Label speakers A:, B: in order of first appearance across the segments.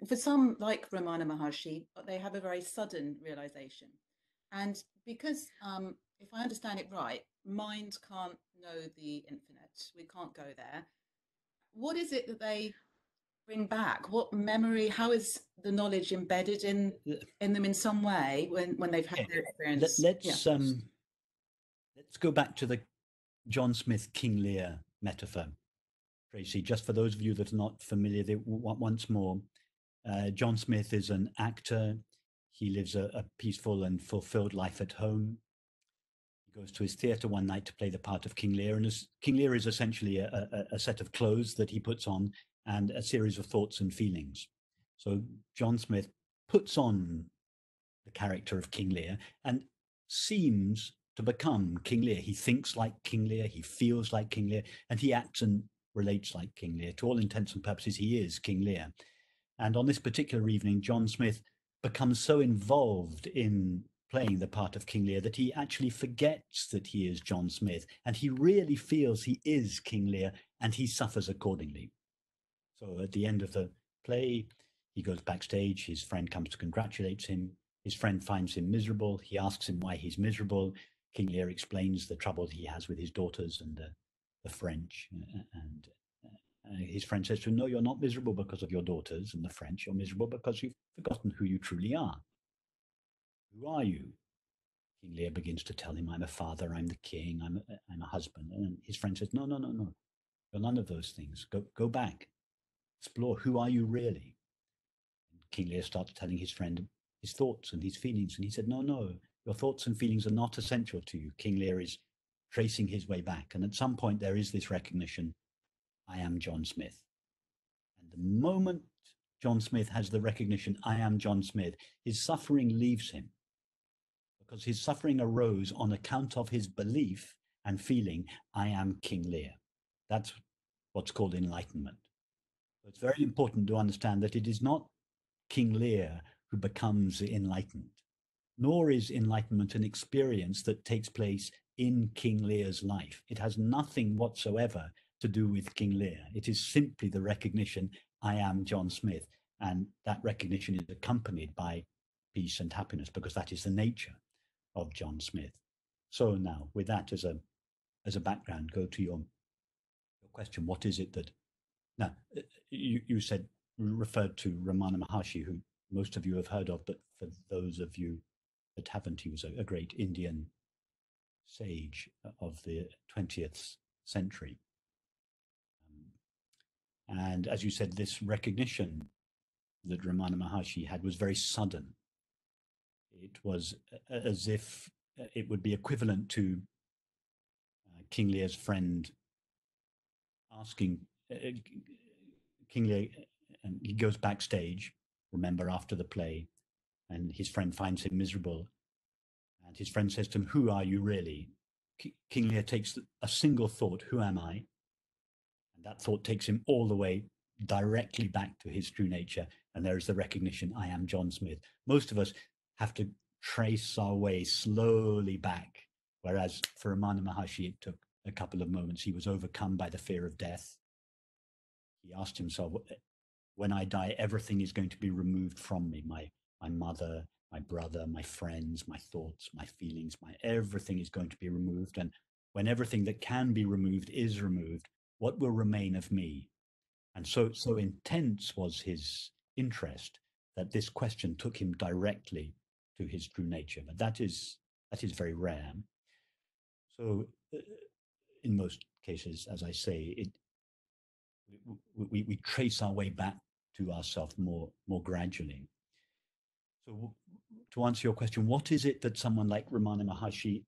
A: for some, like Ramana Maharshi, they have a very sudden realization. And because, if I understand it right, mind can't know the infinite. We can't go there. What is it that they bring back? What memory? How is the knowledge embedded in them in some way when they've had their experience?
B: Let's go back to the John Smith King Lear metaphor, Tracy. Just for those of you that are not familiar, once more, John Smith is an actor. He lives a peaceful and fulfilled life at home. He goes to his theatre one night to play the part of King Lear, and King Lear is essentially a set of clothes that he puts on and a series of thoughts and feelings. So John Smith puts on the character of King Lear and seems to become King Lear. He thinks like King Lear, he feels like King Lear, and he acts and relates like King Lear. To all intents and purposes, he is King Lear. And on this particular evening, John Smith becomes so involved in playing the part of King Lear that he actually forgets that he is John Smith, and he really feels he is King Lear, and he suffers accordingly. So at the end of the play, he goes backstage, his friend comes to congratulate him. His friend finds him miserable. He asks him why he's miserable. King Lear explains the trouble he has with his daughters and the French. And his friend says to him, no, you're not miserable because of your daughters and the French. You're miserable because you've forgotten who you truly are. Who are you? King Lear begins to tell him, I'm a father, I'm the king, I'm a husband. And his friend says, no, you're none of those things. Go back. Explore, who are you really? And King Lear starts telling his friend his thoughts and his feelings. And he said, no, your thoughts and feelings are not essential to you. King Lear is tracing his way back. And at some point, there is this recognition, I am John Smith. And the moment John Smith has the recognition, I am John Smith, his suffering leaves him. Because his suffering arose on account of his belief and feeling, I am King Lear. That's what's called enlightenment. So it's very important to understand that it is not King Lear who becomes enlightened, nor is enlightenment an experience that takes place in King Lear's life. It has nothing whatsoever to do with King Lear. It is simply the recognition, I am John Smith. And that recognition is accompanied by peace and happiness, because that is the nature of John Smith. So now, with that as a background, go to your question. What is it that... Now, you referred to Ramana Maharshi, who most of you have heard of, but for those of you that haven't, he was a great Indian sage of the 20th century. And as you said, this recognition that Ramana Maharshi had was very sudden. It was as if it would be equivalent to King Lear's friend asking King Lear, and he goes backstage, remember, after the play, and his friend finds him miserable. And his friend says to him, who are you really? King Lear takes a single thought, who am I? And that thought takes him all the way directly back to his true nature. And there is the recognition, I am John Smith. Most of us have to trace our way slowly back, whereas for Ramana Maharshi, it took a couple of moments. He was overcome by the fear of death. He asked himself, when I die, everything is going to be removed from me. My mother, my brother, my friends, my thoughts, my feelings, everything is going to be removed. And when everything that can be removed is removed, what will remain of me? And so intense was his interest that this question took him directly to his true nature. But that is very rare. So in most cases, as I say, we trace our way back to ourselves more gradually. So to answer your question, what is it that someone like Ramana Maharshi,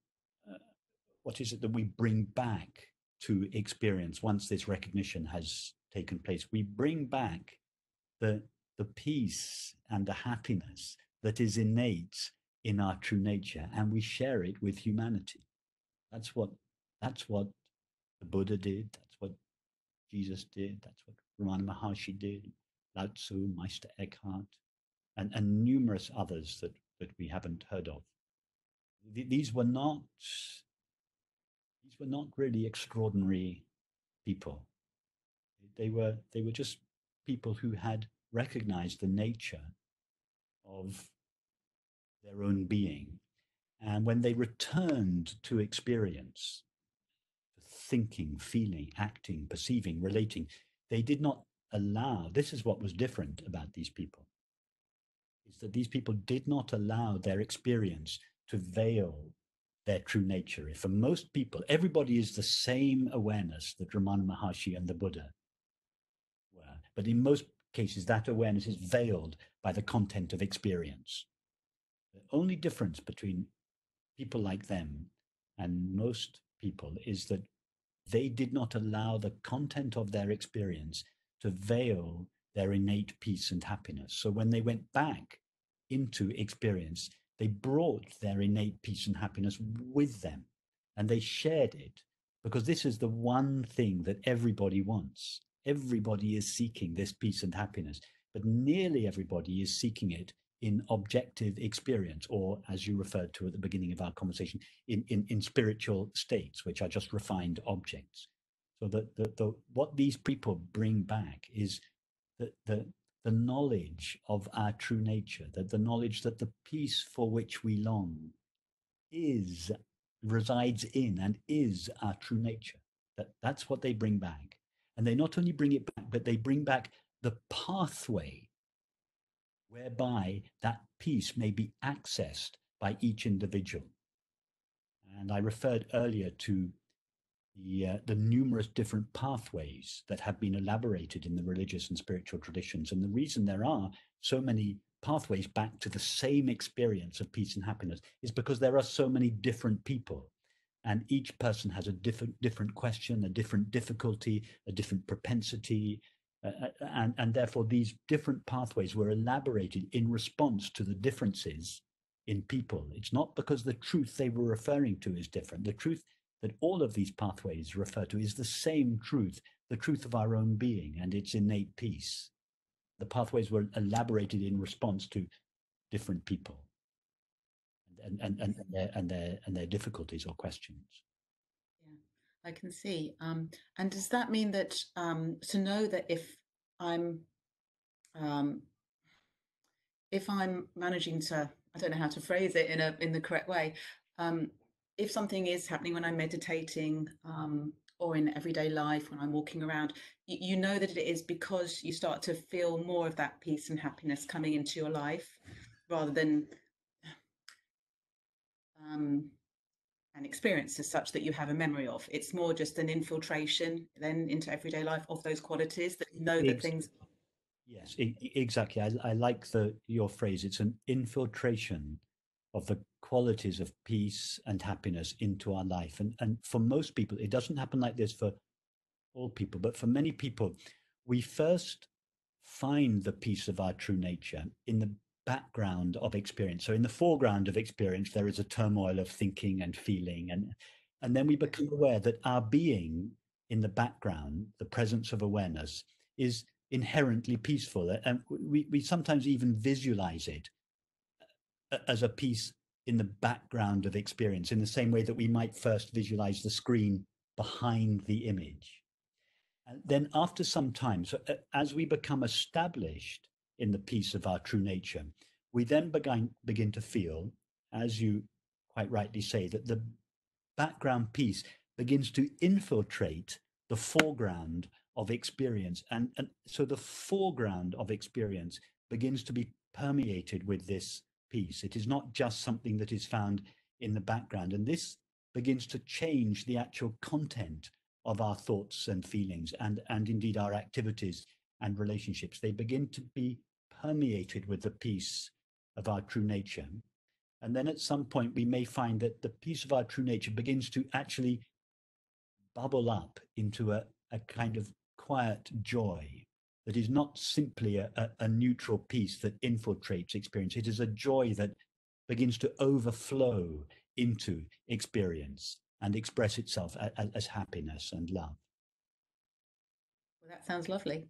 B: what is it that we bring back to experience once this recognition has taken place? We bring back the peace and the happiness that is innate in our true nature, and we share it with humanity. That's what the Buddha did. That's what Jesus did. That's what Ramana Maharshi did. Lao Tzu, Meister Eckhart, and numerous others that we haven't heard of. These were not really extraordinary people. They were just people who had recognize the nature of their own being. And when they returned to experience, thinking, feeling, acting, perceiving, relating, they did not allow, this is what was different about these people, is that these people did not allow their experience to veil their true nature. If for most people, everybody is the same awareness that Ramana Maharshi and the Buddha were, but in most cases, that awareness is veiled by the content of experience. The only difference between people like them and most people is that they did not allow the content of their experience to veil their innate peace and happiness. So when they went back into experience, they brought their innate peace and happiness with them, and they shared it, because this is the one thing that everybody wants. Everybody is seeking this peace and happiness, but nearly everybody is seeking it in objective experience, or as you referred to at the beginning of our conversation, in spiritual states, which are just refined objects. So what these people bring back is the knowledge of our true nature, that the knowledge that the peace for which we long resides in and is our true nature. That's what they bring back. And they not only bring it back, but they bring back the pathway whereby that peace may be accessed by each individual. And I referred earlier to the numerous different pathways that have been elaborated in the religious and spiritual traditions. And the reason there are so many pathways back to the same experience of peace and happiness is because there are so many different people. And each person has a different question, a different difficulty, a different propensity. And therefore, these different pathways were elaborated in response to the differences in people. It's not because the truth they were referring to is different. The truth that all of these pathways refer to is the same truth, the truth of our own being and its innate peace. The pathways were elaborated in response to different people and their difficulties or questions.
A: Yeah, I can see. And does that mean that to know that I'm um, if I'm managing to, I don't know how to phrase it in the correct way, if something is happening when I'm meditating, or in everyday life when I'm walking around, you know that it is because you start to feel more of that peace and happiness coming into your life, rather than an experience as such that you have a memory of. It's more just an infiltration then into everyday life of those qualities that you know that things.
B: Yes, exactly. I like your phrase. It's an infiltration of the qualities of peace and happiness into our life. And for most people, it doesn't happen like this for all people, but for many people, we first find the peace of our true nature in the background of experience. So in the foreground of experience, there is a turmoil of thinking and feeling. And then we become aware that our being in the background, the presence of awareness, is inherently peaceful. And we sometimes even visualize it as a piece in the background of experience, in the same way that we might first visualize the screen behind the image. And then after some time, so as we become established in the peace of our true nature, we then begin to feel, as you quite rightly say, that the background peace begins to infiltrate the foreground of experience. And so the foreground of experience begins to be permeated with this peace. It is not just something that is found in the background. And this begins to change the actual content of our thoughts and feelings and indeed our activities and relationships. They begin to be permeated with the peace of our true nature. And then at some point, we may find that the peace of our true nature begins to actually bubble up into a kind of quiet joy that is not simply a neutral peace that infiltrates experience. It is a joy that begins to overflow into experience and express itself as happiness and love.
A: Well, that sounds lovely.